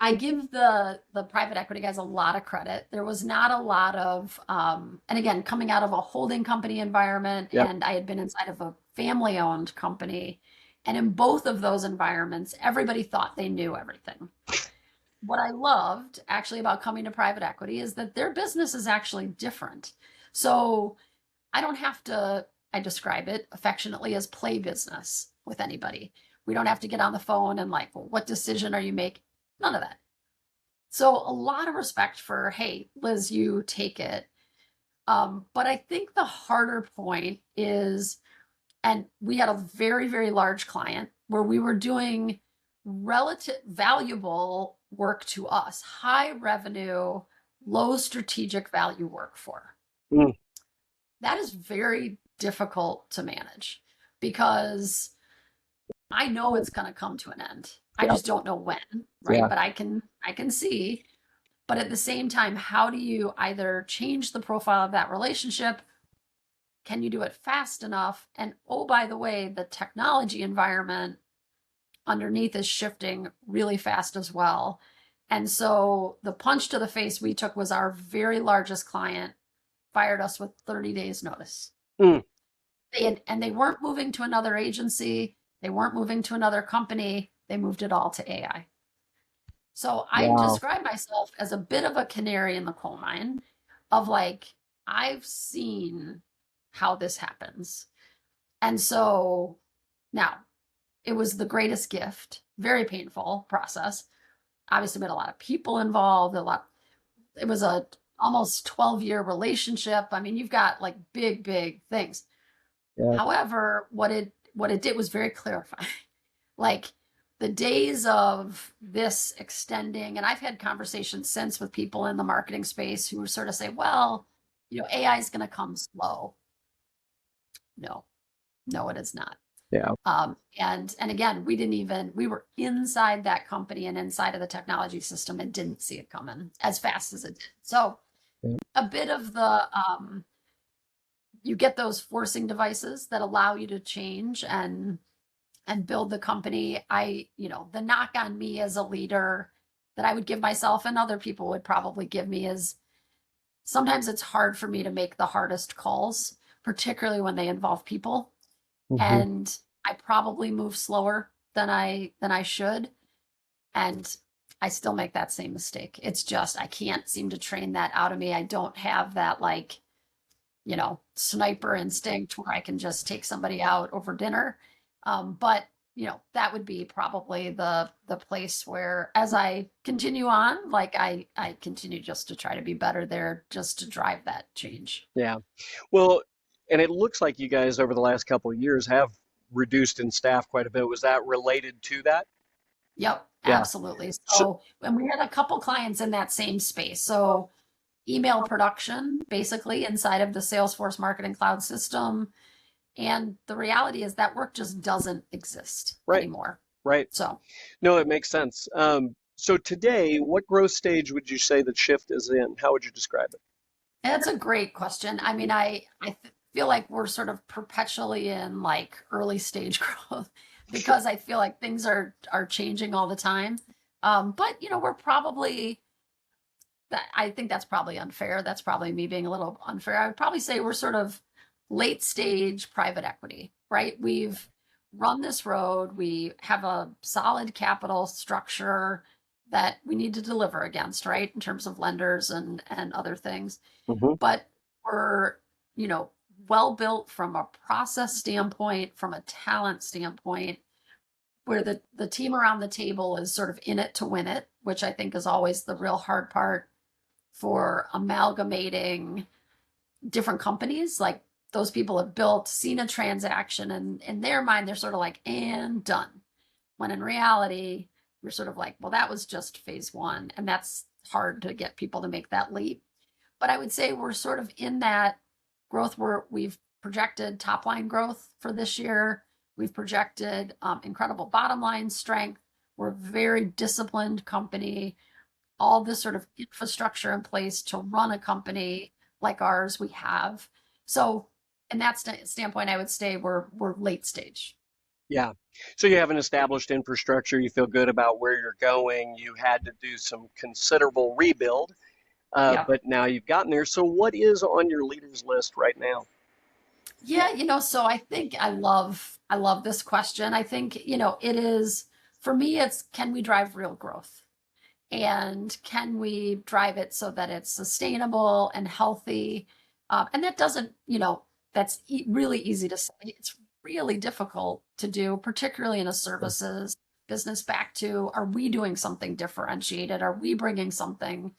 I give the private equity guys a lot of credit. There was not a lot of, and again, coming out of a holding company environment, Yep. and I had been inside of a family-owned company, and in both of those environments, everybody thought they knew everything. What I loved actually about coming to private equity is that their business is actually different. So I don't have to, I describe it affectionately as play business with anybody. We don't have to get on the phone and like, well, what decision are you making? None of that. So a lot of respect for, hey, Liz, you take it. But I think the harder point is, and we had a very, very large client where we were doing relative valuable work to us, high revenue, low strategic value work for. Mm, That is very difficult to manage because I know it's going to come to an end. I yeah. just don't know when, right? Yeah. But I can see. But at the same time, how do you either change the profile of that relationship? Can you do it fast enough? And oh, by the way, the technology environment underneath is shifting really fast as well. And so the punch to the face we took was our very largest client fired us with 30 days notice. Mm, And they weren't moving to another agency. They weren't moving to another company. They moved it all to AI. So I wow. describe myself as a bit of a canary in the coal mine of like, I've seen how this happens. And so now it was the greatest gift, very painful process. Obviously, we had a lot of people involved, it was a almost 12-year relationship. I mean, you've got like big, big things. Yeah. However, what it did was very clarifying. Like the days of this extending, and I've had conversations since with people in the marketing space who sort of say, well, AI is going to come slow. No, no, it is not. Yeah. And again, we were inside that company and inside of the technology system and didn't see it coming as fast as it did. So Yeah. a bit of the you get those forcing devices that allow you to change and build the company. The knock on me as a leader that I would give myself and other people would probably give me is sometimes it's hard for me to make the hardest calls, particularly when they involve people. Hmm. And I probably move slower than I should. And I still make that same mistake. It's just I can't seem to train that out of me. I don't have that like, sniper instinct where I can just take somebody out over dinner. But that would be probably the place where as I continue on, like I continue just to try to be better there, just to drive that change. Yeah. Well, and it looks like you guys over the last couple of years have reduced in staff quite a bit. Was that related to that? Yep, Yeah. absolutely. So, So, and we had a couple clients in that same space. So, email production, basically inside of the Salesforce Marketing Cloud system. And the reality is that work just doesn't exist right, anymore. right. So, No, it makes sense. So today, what growth stage would you say that Shift is in? How would you describe it? that's a great question. I mean, I feel like we're sort of perpetually in like early stage growth because I feel like things are changing all the time. But we're probably that I think that's probably unfair. That's probably me being a little unfair. I would probably say we're sort of late stage private equity, right? We've run this road. We have a solid capital structure that we need to deliver against, right? In terms of lenders and other things. Hmm. But we're, you know, well built from a process standpoint, from a talent standpoint, where the team around the table is sort of in it to win it, which I think is always the real hard part for amalgamating different companies. Like those people have built, seen a transaction, and in their mind, they're sort of like, and done. When in reality, we're sort of like, well, that was just phase one. And that's hard to get people to make that leap. But I would say we're sort of in that growth where we've projected top line growth for this year. We've projected incredible bottom line strength. We're a very disciplined company, all this sort of infrastructure in place to run a company like ours we have. So, in that standpoint, I would say we're late stage. Yeah. So you have an established infrastructure. You feel good about where you're going. You had to do some considerable rebuild, Yeah. but now you've gotten there. So what is on your leaders list right now? Yeah, so I think I love this question. I think, it is for me it's can we drive real growth? And can we drive it so that it's sustainable and healthy? And that doesn't, that's really easy to say. It's really difficult to do, particularly in a services business. Back to, are we doing something differentiated? Are we bringing something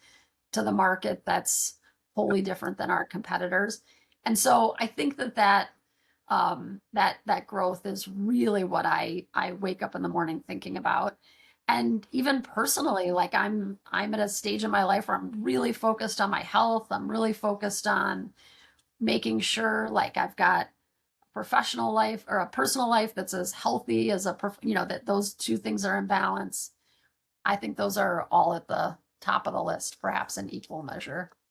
to the market that's wholly different than our competitors? And so I think that growth is really what I wake up in the morning thinking about. And even personally, like I'm at a stage in my life where I'm really focused on my health. I'm really focused on making sure like I've got a professional life or a personal life that's as healthy as that those two things are in balance. I think those are all at the top of the list, perhaps in equal measure.